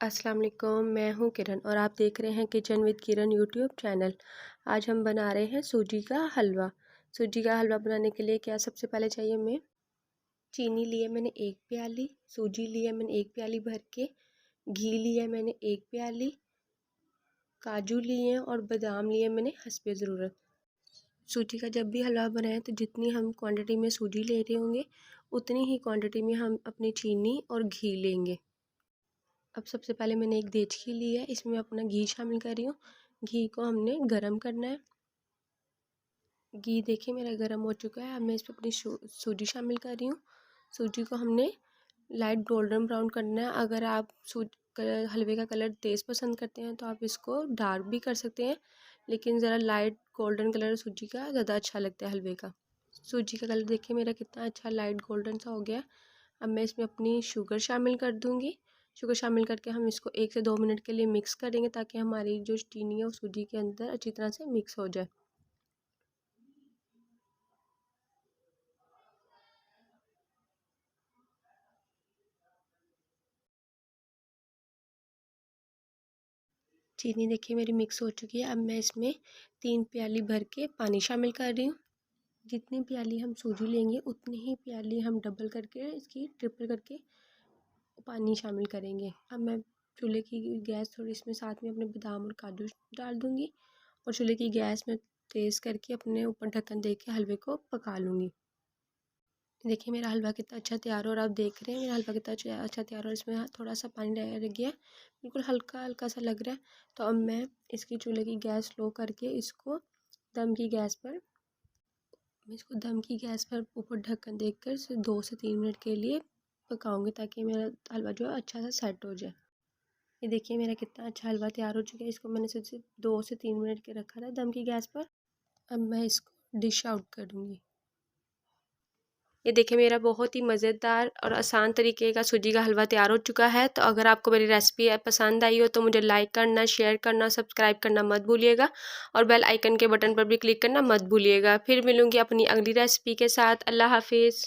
अस्सलाम वालेकुम, मैं हूँ किरण और आप देख रहे हैं kitchen with Kiran YouTube channel. आज हम बना रहे हैं सूजी का हलवा। सूजी का हलवा बनाने के लिए क्या सबसे पहले चाहिए हमें चीनी ली है मैंने 1 प्याली, सूजी ली है मैंने 1 प्याली भर के, घी लिया है मैंने 1 प्याली, काजू लिए हैं और बादाम लिए मैंने हस्बे ज़रूरत। सूजी का जब भी हलवा बनाएं तो जितनी हम क्वांटिटी में सूजी ले रहे होंगे उतनी ही क्वांटिटी में हम अपनी चीनी और घी लेंगे। अब सबसे पहले मैंने एक देचकी ली है, इसमें अपना घी शामिल कर रही हूँ। घी को हमने गरम करना है। घी देखिए मेरा गरम हो चुका है। अब मैं इसमें अपनी सूजी शामिल कर रही हूँ। सूजी को हमने लाइट गोल्डन ब्राउन करना है। अगर आप हलवे का कलर तेज़ पसंद करते हैं तो आप इसको डार्क भी कर सकते हैं, लेकिन ज़रा लाइट गोल्डन कलर सूजी का ज़्यादा अच्छा लगता है हलवे का। सूजी का कलर देखिए मेरा कितना अच्छा लाइट गोल्डन सा हो गया। अब मैं इसमें अपनी शुगर शामिल कर दूँगी। शुगर शामिल करके हम इसको 1 से 2 मिनट के लिए मिक्स करेंगे ताकि हमारी जो चीनी है वो सूजी के अंदर अच्छी तरह से मिक्स हो जाए। चीनी देखिए मेरी मिक्स हो चुकी है। अब मैं इसमें 3 प्याली भर के पानी शामिल कर रही हूँ। जितनी प्याली हम सूजी लेंगे उतनी ही प्याली हम डबल करके इसकी ट्रिपल करके पानी शामिल करेंगे। अब मैं चूल्हे की गैस थोड़ी इसमें साथ में अपने बादाम और काजू डाल दूँगी और चूल्हे की गैस में तेज़ करके अपने ऊपर ढक्कन दे के हलवे को पका लूँगी। देखिए मेरा हलवा कितना अच्छा तैयार हो रहा है। आप देख रहे हैं मेरा हलवा कितना अच्छा तैयार हो रहा है। इसमें थोड़ा सा पानी रह गया है, बिल्कुल हल्का हल्का सा लग रहा है। तो अब मैं इसकी चूल्हे की गैस स्लो करके इसको दम की गैस पर ऊपर ढक्कन देकर इसे 2 से 3 मिनट के लिए पकाऊंगी ताकि मेरा हलवा जो है अच्छा सा सेट हो जाए। ये देखिए मेरा कितना अच्छा हलवा तैयार हो चुका है। इसको मैंने सिर्फ 2 से 3 मिनट के रखा था दम की गैस पर। अब मैं इसको डिश आउट करूँगी। ये देखिए मेरा बहुत ही मज़ेदार और आसान तरीके का सूजी का हलवा तैयार हो चुका है। तो अगर आपको मेरी रेसिपी पसंद आई हो तो मुझे लाइक करना, शेयर करना, सब्सक्राइब करना मत भूलिएगा और बेल आइकन के बटन पर भी क्लिक करना मत भूलिएगा। फिर मिलूँगी अपनी अगली रेसिपी के साथ। अल्लाह हाफिज़।